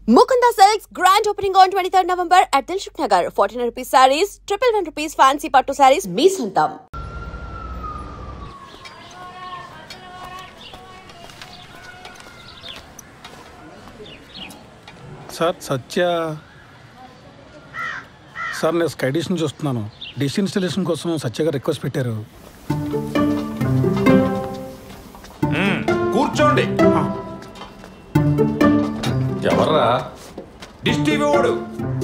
Mukunda Silks grand opening on 23rd November at Dilshuk Nagar. 1400 rupees sarees, 111 rupees fancy pattu sarees. Me Santam. Sir Satya sir నేను sky dish నుంచి వస్తున్నాను. Dish installation కోసం సత్య గారు request పెట్టారు. కూర్చోండి. ఎవర్రా? Dish TV వాడు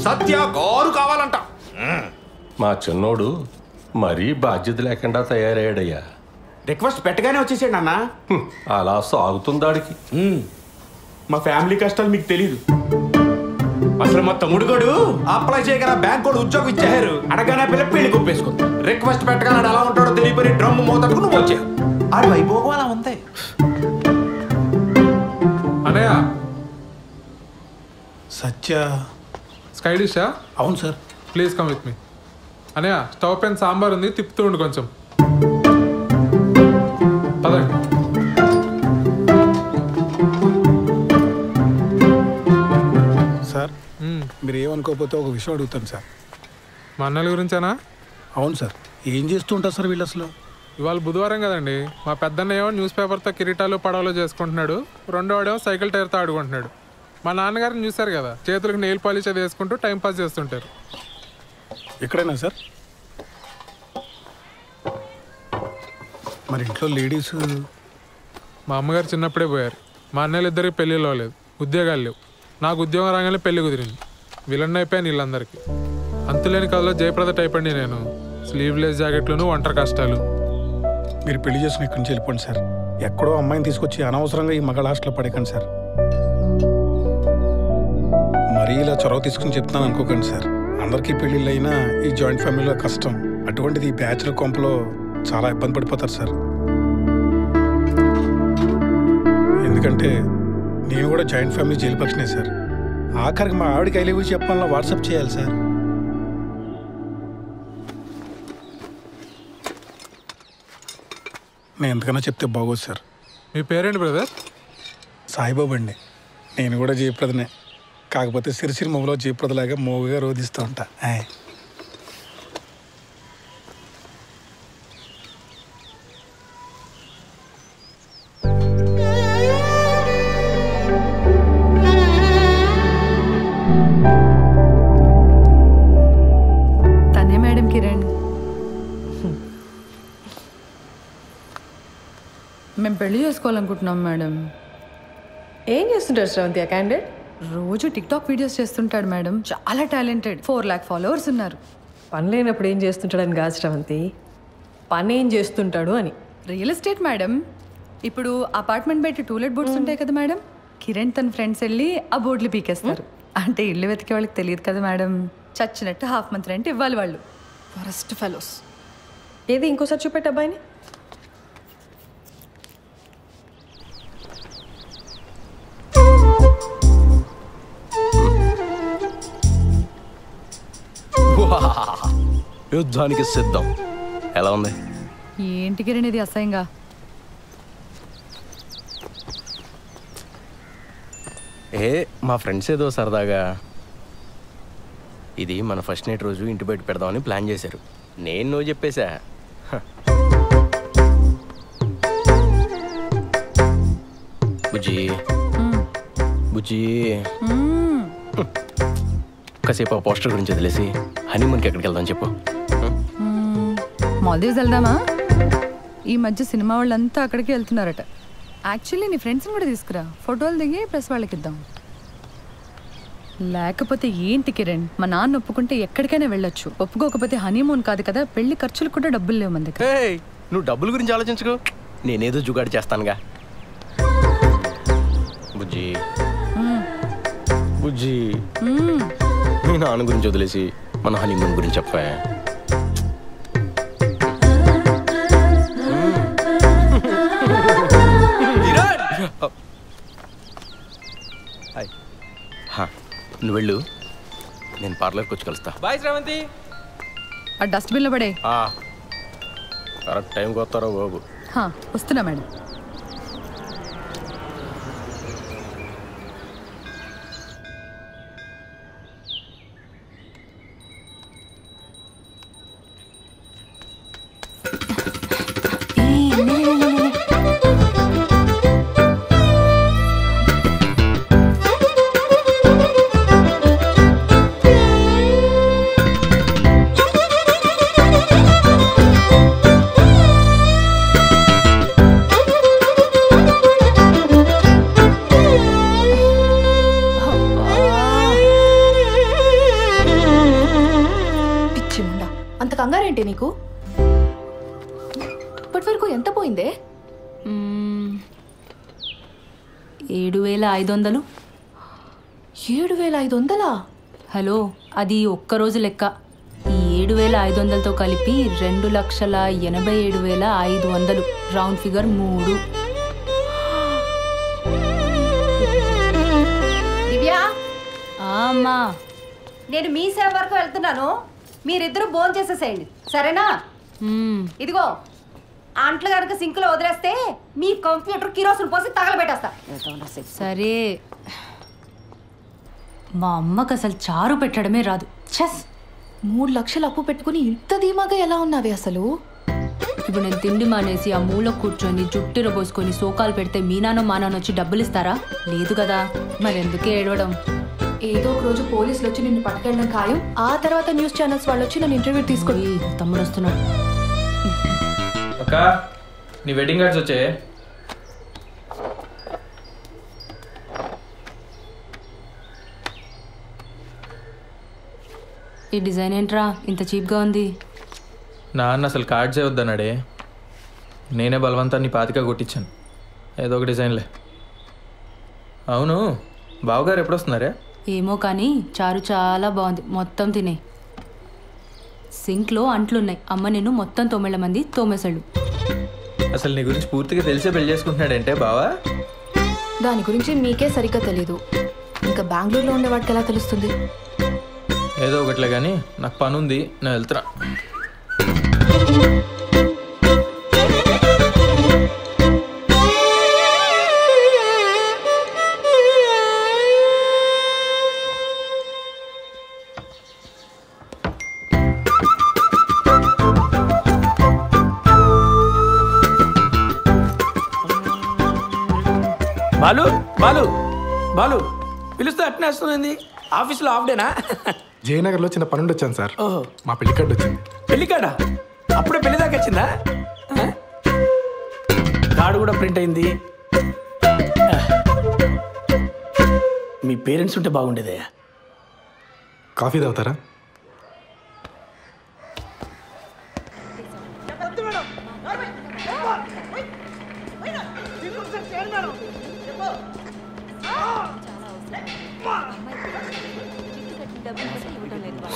సత్య గారు కావాలంట. మా చిన్నోడు మరీ బాధ్యత లేకుండా తయారయ్యాడయ్యా. రిక్వెస్ట్ పెట్టగానే వచ్చేసాడు అన్న. అలా సాగుతుందాడికి. మా ఫ్యామిలీ కష్టాలు మీకు తెలీదు. అసలు మా తమ్ముడు గడు అప్లై చేయగల బ్యాంక్ కూడా ఉద్యోగం ఇచ్చారు. అడగానే పిల్ల పెళ్లి కొప్పేసుకుంది. రిక్వెస్ట్ పెట్టగానే ఎలా ఉంటాడో తెలియపోయి డ్రమ్ మోతడుకు నువ్వు వచ్చావు. ఆడు వైభోగం అలా ఉంది. అనయ్య సత్య స్కై డిషా? అవును sir. Please come with me. అనయ్య స్టవ్ పైన సాంబార్ ఉంది, తిప్పుతూ ఉండు కొంచెం. పదండి. సార్ మీరు ఏమనుకోకపోతే ఒక విషయం అడుగుతాను సార్. మా అన్నల గురించేనా? అవును సార్. ఏం చేస్తూ ఉంటారు సార్ వీళ్ళు అసలు? ఇవాళ బుధవారం కదండి. మా పెద్దన్న ఏమో న్యూస్ పేపర్తో కిరీటాలు పడవలు చేసుకుంటున్నాడు, రెండో వాడేమో సైకిల్ టైర్తో ఆడుకుంటున్నాడు. మా నాన్నగారిని చూశారు కదా, చేతులకు నెయిల్ పాలిష్ అది వేసుకుంటూ టైంపాస్ చేస్తుంటారు. ఎక్కడైనా సార్? మరి ఇంట్లో లేడీస్? మా అమ్మగారు చిన్నప్పుడే పోయారు. మా అన్నయ్యలు ఇద్దరికి పెళ్ళిళ్ళు అవ్వలేదు, ఉద్యోగాలు లేవు. నాకు ఉద్యోగం రాగానే పెళ్లి కుదిరింది. విలన్ అయిపోయాను వీళ్ళందరికీ. అంతులేని కథలో జయప్రద టైప్ అండి నేను. స్లీవ్లెస్ జాకెట్లను, ఒంటరి కష్టాలు. మీరు పెళ్లి చేసుకుని ఇక్కడి నుంచి వెళ్ళిపోండి సార్. ఎక్కడో అమ్మాయిని తీసుకొచ్చి అనవసరంగా ఈ మగ హాస్టల్లో పడేకండి సార్. మరీ ఇలా చొరవ తీసుకుని చెప్తాను అనుకోకండి సార్. అందరికీ పెళ్ళిళ్ళు అయినా ఈ జాయింట్ ఫ్యామిలీలో కష్టం. అటువంటిది ఈ బ్యాచులర్ కొంపలో చాలా ఇబ్బంది పడిపోతారు సార్. ఎందుకంటే నేను కూడా జాయింట్ ఫ్యామిలీ జైలు పక్షనే సార్. ఆఖరికి మా ఆవిడకి ఐ లవ్ యూ చెప్పాలన్నా వాట్సాప్ చేయాలి సార్. నేను ఎంతకన్నా చెప్తే బాగోదు సార్. మీ పేరేంటి బ్రదర్? సాయిబాబు అండి. నేను కూడా జయప్రదనే, కాకపోతే సిరిసిరి మొగలో జయప్రదలాగా మోగుగా రోధిస్తూ ఉంటా. తనే మేడం కిరణ్. మేము పెళ్లి చేసుకోవాలనుకుంటున్నాం మేడం. ఏం చేస్తుంటారు శ్రవంతి ఆ క్యాండిడేట్? రోజు టిక్టాక్ వీడియోస్ చేస్తుంటాడు మేడం. చాలా టాలెంటెడ్. 4 lakh ఫాలోవర్స్ ఉన్నారు. పని లేనప్పుడు ఏం చేస్తుంటాడని కాదు శ్రవంతి, పని ఏం చేస్తుంటాడు అని. Real estate madam. ఇప్పుడు అపార్ట్మెంట్ బయట టూలెట్ బోర్డ్స్ ఉంటాయి కదా మేడం, కిరణ్ తన ఫ్రెండ్స్ వెళ్ళి ఆ బోర్డులు పీకేస్తారు. అంటే ఇల్లు వెతికే వాళ్ళకి తెలియదు కదా మేడం. చచ్చినట్టు హాఫ్ మంత్ రెంట్ ఇవ్వాలి వాళ్ళు. Forest fellows. ఏది ఇంకోసారి చూపెట్టు అబ్బాయిని. యుద్ధానికి సిద్ధం. ఎలా ఉంది? ఏంటి కిరణ్ ఇది అసహ్యంగా? మా ఫ్రెండ్స్ ఏదో సరదాగా ఇది మన ఫస్ట్ నైట్ రోజు ఇంటి బయట పెడదామని ప్లాన్ చేశారు. నేను నువ్వు చెప్పేశా. బుజ్జి బుజ్జి కాసేపు ఆ పోస్టర్ గురించి వదిలేసి హనీమూన్కి ఎక్కడికి వెళ్దాం చెప్పు. మాల్దీవ్స్ వెళ్దామా? ఈ మధ్య సినిమా వాళ్ళంతా అక్కడికి వెళ్తున్నారట. యాక్చువల్లీ నీ ఫ్రెండ్స్ని కూడా తీసుకురా, ఫోటోలు దిగి ప్రెస్ వాళ్ళకి ఇద్దాం. లేకపోతే ఏంటి కిరణ్, మా నాన్న ఒప్పుకుంటే ఎక్కడికైనా వెళ్ళొచ్చు, ఒప్పుకోకపోతే హనీమూన్ కాదు కదా, పెళ్లి ఖర్చులు కూడా డబ్బులు లేవు మన దగ్గర. నువ్వు డబ్బుల గురించి ఆలోచించుకో, నేనేదో జుగాడి చేస్తానుగా. బుజ్జి బుజ్జి మీ నాన్న గురించి వదిలేసి మన హనీమూన్ గురించి చెప్పా. నువ్వు వెళ్ళు, నేను పార్లర్కి వచ్చి కలుస్తా. బాయ్ శ్రవంతి. ఆ డస్ట్బిన్లో పడే. కరెక్ట్ టైంకి వస్తారో బాబు. వస్తున్నా మేడం. కంగారేంటి నీకు? ఇప్పటి వరకు ఎంత పోయిందే? 7,500. 7,500? హలో, అది ఒక్కరోజు లెక్క. ఈ 7,500తో కలిపి 2,87,500. Round figure 3. దివ్యా, అమ్మా, నేను మీ సేవ వరకు వెళ్తున్నాను. మీరిద్దరూ భోజనం చేసేసేయండి, సరేనా? ఇదిగో అంట్లు కనుక సింకులో వదిలేస్తే మీ కంప్యూటర్ కిరోసిన్ పోసి తగలబెట్టేస్తా. సరే. మా అమ్మకు అసలు చారు పెట్టడమే రాదు. చెస్. 3 లక్షలు అప్పు పెట్టుకుని ఇంత ధీమాగా ఎలా ఉన్నావే అసలు? ఇప్పుడు నేను తిండి మానేసి ఆ మూల కూర్చొని జుట్టిర పోసుకొని సోకాలు పెడితే మీ నాన్న మా నాన్న వచ్చి డబ్బులు ఇస్తారా? లేదు కదా, మరెందుకే ఏడవడం? ఏదో ఒక రోజు పోలీసులు వచ్చి నిన్ను పట్టుకెళ్ళడం ఖాయం. ఆ తర్వాత న్యూస్ ఛానల్స్ వాళ్ళు వచ్చి నన్ను ఇంటర్వ్యూ తీసుకొని. తమ్ముడు వస్తున్నాడు. అక్క, నీ వెడ్డింగ్ కార్డ్స్ వచ్చాయి. ఈ డిజైన్ ఏంట్రా ఇంత చీప్గా ఉంది? నాన్న అసలు కార్డ్సే వద్దన్నాడే. నేనే బలవంతాన్ని పాతిక కొట్టించాను. ఏదో ఒక డిజైన్లే. అవును, బావగారు ఎప్పుడు వస్తున్నారే? ఏమో కానీ చారు చాలా బాగుంది. మొత్తం తినే. సింక్లో అంట్లున్నాయి. అమ్మ నేను మొత్తం 9 మంది తోమేశాడు. అసలు నీ గురించి పూర్తిగా తెలిసే పెళ్లి చేసుకుంటున్నాడంటే బావా? దాని గురించి మీకే సరిగ్గా తెలీదు. ఇంకా బెంగళూరులో ఉండేవాడికి ఎలా తెలుస్తుంది? ఏదో ఒకట్లే కానీ నాకు పని ఉంది, నేను వెళ్తున్నా. బాలు బాలు బాలు పిలుస్తే అట్నే వస్తుంది. ఆఫీస్లో హాఫ్ డేనా? జయనగర్లో చిన్న పనుండి వచ్చాను సార్. మా పెళ్లి కార్డు వచ్చింది. పెళ్లి కార్డా? అప్పుడే పెళ్లి దాకా వచ్చిందా? కార్డు కూడా ప్రింట్ అయింది. మీ పేరెంట్స్ ఉంటే బాగుండేదే. కాఫీ తాగుతారా?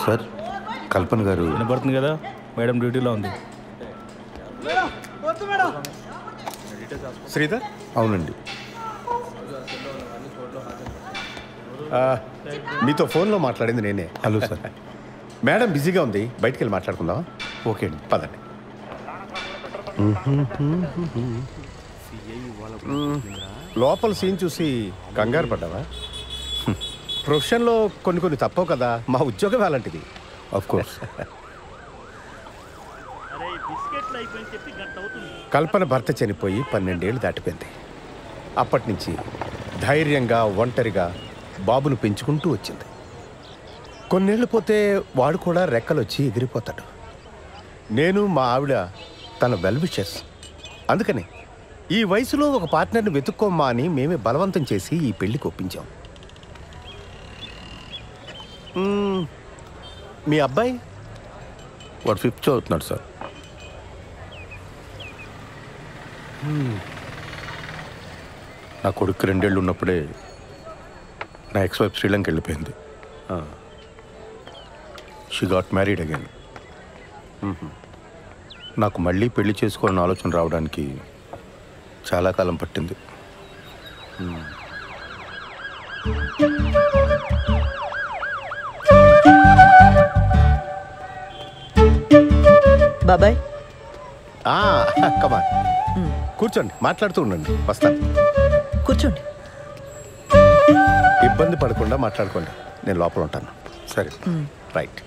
సార్, కల్పన గారు వినపడుతుంది కదా? మేడం డ్యూటీలో ఉంది. శ్రీధర్? అవునండి. మీతో ఫోన్లో మాట్లాడింది నేనే. Hello sir. మేడం బిజీగా ఉంది, బయటికి వెళ్ళి మాట్లాడుకుందాం. ఓకే అండి, పదండి. లోపల సీన్ చూసి కంగారు పడ్డావా? ప్రొఫెషన్లో కొన్ని తప్పవు కదా, మా ఉద్యోగం అలాంటిది. Of course. కల్పన భర్త చనిపోయి 12 ఏళ్ళు దాటిపోయింది. అప్పటి నుంచి ధైర్యంగా ఒంటరిగా బాబును పెంచుకుంటూ వచ్చింది. కొన్నేళ్ళు పోతే వాడు కూడా రెక్కలొచ్చి ఎగిరిపోతాడు. నేను మా ఆవిడ తన వెల్ విషెస్. అందుకని ఈ వయసులో ఒక పార్ట్నర్ని వెతుక్కోమ్మా అని మేమే బలవంతం చేసి ఈ పెళ్లికి ఒప్పించాం. మీ అబ్బాయి? వాడు 5th చదువుతున్నాడు సార్. నా కొడుకు 2 ఏళ్ళు ఉన్నప్పుడే నా ఎక్స్-వైఫ్ శ్రీలంక వెళ్ళిపోయింది. She got married again. నాకు మళ్ళీ పెళ్లి చేసుకోవాలని ఆలోచన రావడానికి చాలా కాలం పట్టింది. బాబాయ్, కమాన్, కూర్చోండి, మాట్లాడుతూ ఉండండి. వస్తాను. కూర్చోండి. ఇబ్బంది పడకుండా మాట్లాడుకోండి, నేను లోపల ఉంటాను. సరే, రైట్.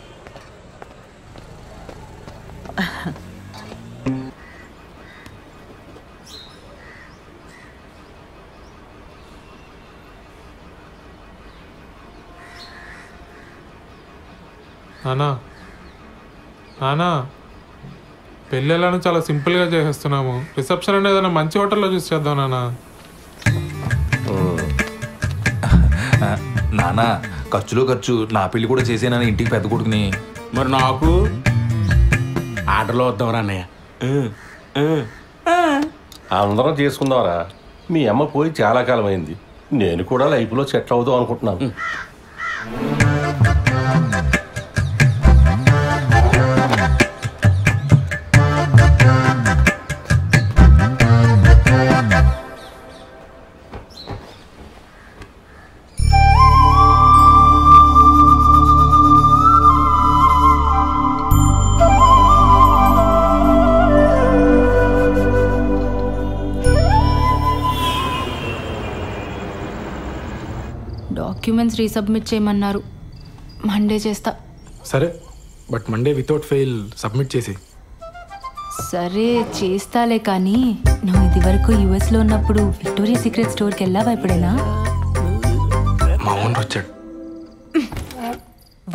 నానా నానా, పెళ్ళి ఎలానో చాలా సింపుల్గా చేసేస్తున్నాము. రిసెప్షన్ అనేది ఏదైనా మంచి హోటల్లో చూసి చేద్దాం నానా. నానా, ఖర్చులో ఖర్చు. నా పెళ్లి కూడా చేసేనా ఇంటికి పెద్ద కొడుకుని. మరి నాకు ఆర్డర్లో వద్దాంరా అన్నయ్య. అందరం చేసుకుందాంరా. మీ అమ్మ పోయి చాలా కాలం అయింది. నేను కూడా లైఫ్లో సెటిల్ అవుదాం అనుకుంటున్నాను. డాక్యుమెంట్స్ రీసబ్మిట్ చేయమన్నారు. మండే చేస్తా. సరే, but Monday without fail submit చేసి. సరే చేస్తాలే, కానీ నువ్వు ఇది వరకు యుఎస్లో ఉన్నప్పుడు విక్టోరియా సీక్రెట్ స్టోర్కి వెళ్ళావా ఎప్పుడైనా? మా ఓనర్ వచ్చాడు.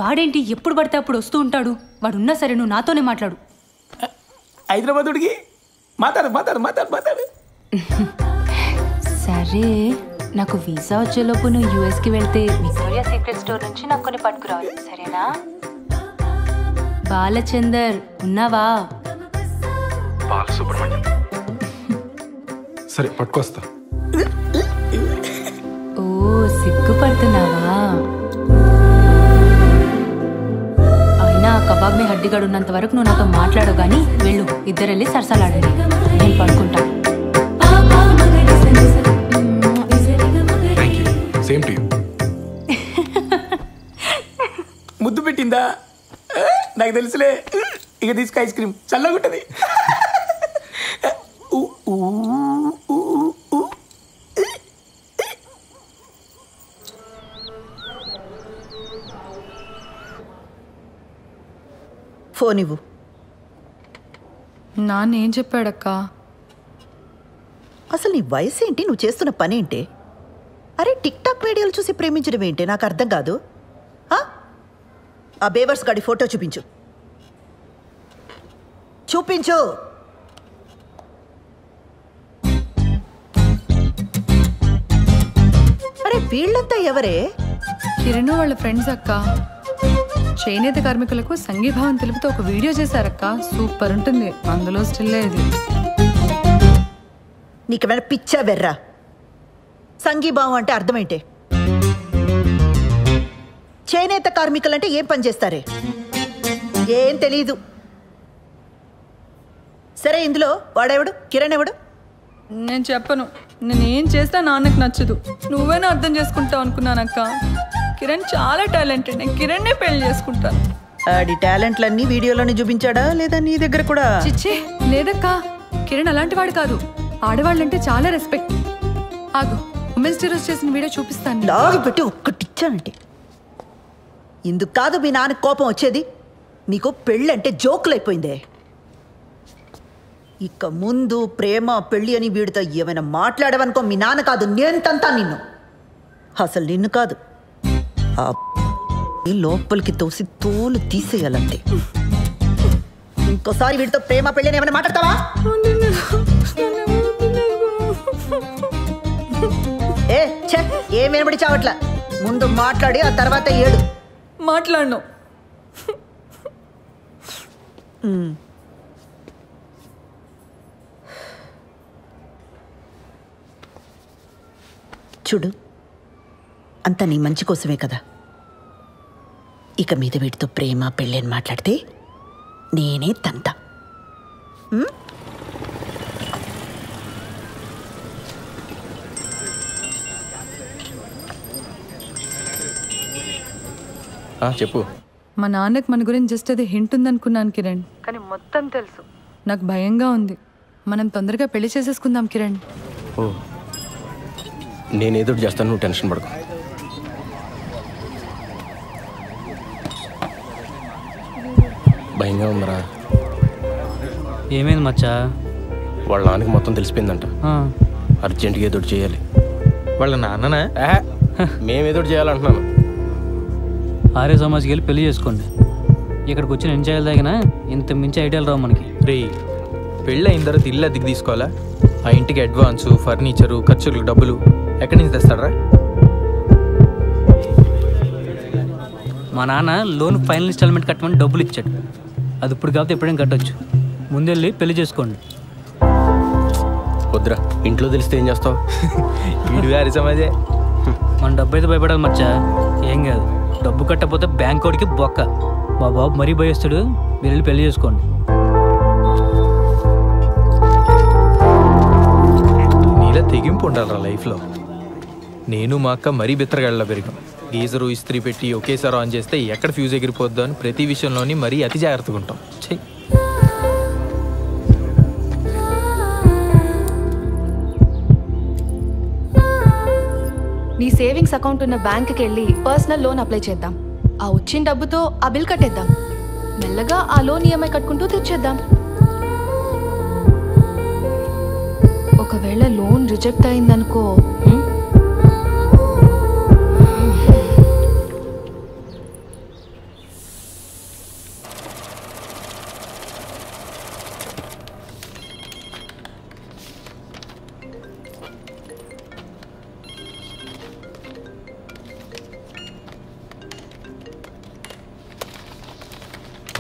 వాడేంటి ఎప్పుడు పడితే అప్పుడు వస్తూ ఉంటాడు? వాడున్నా సరే నువ్వు నాతోనే మాట్లాడు. హైదరాబాద్కి మాట్లాడు. సరే, నాకు వీసా వచ్చేలోపు నువ్వు యూఎస్కి వెళ్తే విక్టోరియా సీక్రెట్ స్టోర్ నుంచి నాకు కొన్ని పట్టుకురావాలి, సరేనా? బాలచందర్ ఉన్నావా? బాలసుబ్రహ్మణ్యం. సరే పట్టుకొస్తా. ఓ సిగ్గుపడుతున్నావా? అయినా కబాబ్ మీ హడ్డిగాడు ఉన్నంత వరకు నువ్వు నాతో మాట్లాడవు, కానీ వెళ్ళు, ఇద్దరెళ్ళి సరసాలాడండి, నేను పడుకుంటా. Same to you. ముద్దు పెట్టిందా? నాకు తెలుసులే. ఇక తీసుకు ఐస్ క్రీమ్ చల్లగుంటది. ఫోన్ ఇవ్వు. నాన్న ఏం చెప్పాడక్క? అసలు నీ వయసు ఏంటి? నువ్వు చేస్తున్న పని ఏంటి? అరే టిక్ టాక్ వీడియోలు చూసి ప్రేమించడం ఏంటి? నాకు అర్థం కాదు. ఆ బేవర్స్ గాడి ఫోటో చూపించు. అరే వీళ్ళంతా ఎవరే? కిరణ్ వాళ్ళ ఫ్రెండ్స్ అక్క. చేనేత కార్మికులకు సంఘీభావం తెలుపుతూ ఒక వీడియో చేశారక్క. సూపర్ ఉంటుంది. అందులో స్టిల్ ఇది. నీకేమైనా పిచ్చా బెర్రా? సంఘీభావం అంటే అర్థమేంటి? చేనేత కార్మికులంటే ఏం పని చేస్తారే? ఏం తెలీదు. సరే, ఇందులో వాడెవడు? కిరణ్ ఎవడు? నేను చెప్పను. నేనేం చేస్తా నాన్నకు నచ్చదు. నువ్వేనా అర్థం చేసుకుంటావు అనుకున్నానక్క. కిరణ్ చాలా టాలెంటెడ్. నేను కిరణ్నే పెళ్లి చేసుకుంటాను. ఆడి టాలెంట్లన్నీ వీడియోలోనే చూపించాడా లేదా నీ దగ్గర కూడా? చిచ్చే లేదక్క, కిరణ్ అలాంటి వాడు కాదు. ఆడవాళ్ళంటే చాలా రెస్పెక్ట్. ఆగు, ఉమెన్స్ డే రోజు చేసిన వీడియో చూపిస్తాను. లాగి పెట్టి ఒక్కటిచ్చానంటే ఇందుకు కాదు మీ నాన్న కోపం వచ్చేది. నీకు పెళ్ళంటే జోకులైపోయిందే. ఇక ముందు ప్రేమ పెళ్ళి అని వీడితో ఏమైనా మాట్లాడవనుకో, మీ నాన్న కాదు నేను తంతా నిన్ను. అసలు నిన్ను కాదు, ఆ లోపలికి తోసి తోలు తీసేయాలంటే. ఇంకోసారి వీడితో ప్రేమ పెళ్ళి అని ఏమైనా మాట్లాడతావా? ఏం వినబడి చావట్లా. ముందు మాట్లాడి ఆ తర్వాత ఏడు. మాట్లాడను. చూడు, అంతా నీ మంచి కోసమే కదా. ఇక మీద వీటితో ప్రేమ పెళ్ళి అని మాట్లాడితే నేనే తంత. చెప్పు. మా నాన్నకు మన గురించి జస్ట్ అది హింట్ ఉందనుకున్నాను కిరణ్, కానీ మొత్తం తెలుసు. నాకు భయంగా ఉంది. మనం తొందరగా పెళ్లి చేసేసుకుందాం కిరణ్. ఓ, నేనేదో చేస్తాను, నువ్వు టెన్షన్ పడకు. భయంగా ఉందరా. ఏమైంది మచ్చా? వాళ్ళ నాన్నకి మొత్తం తెలిసిపోయిందంట. అర్జెంటుగా ఏదో చేయాలి. వాళ్ళ నాన్ననా? మేమేదో చేయాలంటున్నాను. ఆర్య సమాజ్కి వెళ్ళి పెళ్లి చేసుకోండి. ఇక్కడికి వచ్చి నేను చేయాలి తగిన ఇంత మించి ఐడియాలు రావు మనకి. రే, పెళ్ళి అయిన తర్వాత ఇల్లు అద్దెకి తీసుకోవాలా? ఆ ఇంటికి అడ్వాన్సు, ఫర్నిచరు, ఖర్చులకు డబ్బులు ఎక్కడి నుంచి తెస్తాడరా? మా నాన్న లోన్ ఫైనల్ ఇన్స్టాల్మెంట్ కట్టమని డబ్బులు ఇచ్చాడు. అది ఇప్పుడు కాకపోతే ఎప్పుడైనా కట్టొచ్చు. ముందెళ్ళి పెళ్లి చేసుకోండి. వద్దురా, ఇంట్లో తెలిస్తే ఏం చేస్తావు? వీడు గారి సమాజే. మన డబ్బు అయితే భయపడాలి మచ్చా. ఏం కాదు, డబ్బు కట్టకపోతే బ్యాంక్ వాడికి బొక్క. మా బాబు మరీ భయస్తుడు, మీరు వెళ్ళి పెళ్లి చేసుకోండి. నీలా తెగింపు ఉండాలరా లైఫ్లో. నేను మా అక్క మరీ బిత్తరగాళ్ళ పెరిగాం. గీజరు ఇస్త్రీ పెట్టి ఒకేసారి ఆన్ చేస్తే ఎక్కడ ఫ్యూజ్ ఎగిరిపోద్దో అని ప్రతి విషయంలోని మరీ అతి జాగ్రత్తగా ఉంటాం. చెయ్యి. నీ సేవింగ్స్ అకౌంట్ ఉన్న బ్యాంక్కి వెళ్ళి పర్సనల్ లోన్ అప్లై చేద్దాం. ఆ వచ్చిన డబ్బుతో ఆ బిల్ కట్టేద్దాం. మెల్లగా ఆ లోన్ ఈఎంఐ కట్టుకుంటూ తెచ్చేద్దాం. ఒకవేళ లోన్ రిజెక్ట్ అయిందనుకో,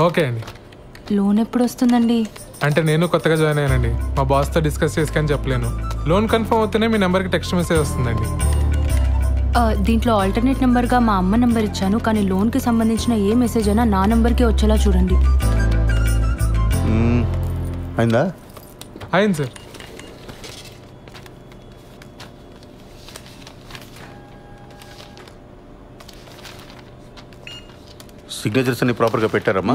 ఓకే అండి. లోన్ ఎప్పుడు వస్తుందండి? అంటే నేను కొత్తగా జాయిన్ అయ్యానండి. మా బాస్తో డిస్కస్ చేసుకొని చెప్పలేను. లోన్ కన్ఫర్మ్ అవుతూనే మీ నెంబర్కి టెక్స్ట్ మెసేజ్ వస్తుందండి. దీంట్లో ఆల్టర్నేట్ నెంబర్గా మా అమ్మ నెంబర్ ఇచ్చాను, కానీ లోన్కి సంబంధించిన ఏ మెసేజ్ అయినా నా నెంబర్కి వచ్చేలా చూడండి. అయిందా? అయింది సార్. సిగ్నేచర్స్ అన్ని ప్రాపర్గా పెట్టారమ్మా?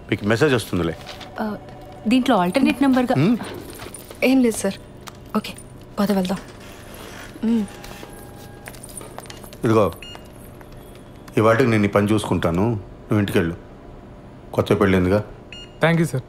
మీకు మెసేజ్ వస్తుందిలే. దీంట్లో ఆల్టర్నేట్ నెంబర్గా ఏం లేదు సార్. ఓకే, పద వెళ్దాం. ఇదిగో, ఇవాటికి నేను ఈ పని చూసుకుంటాను, నువ్వు ఇంటికి వెళ్ళు. కొత్త పెళ్ళిందిగా. Thank you sir.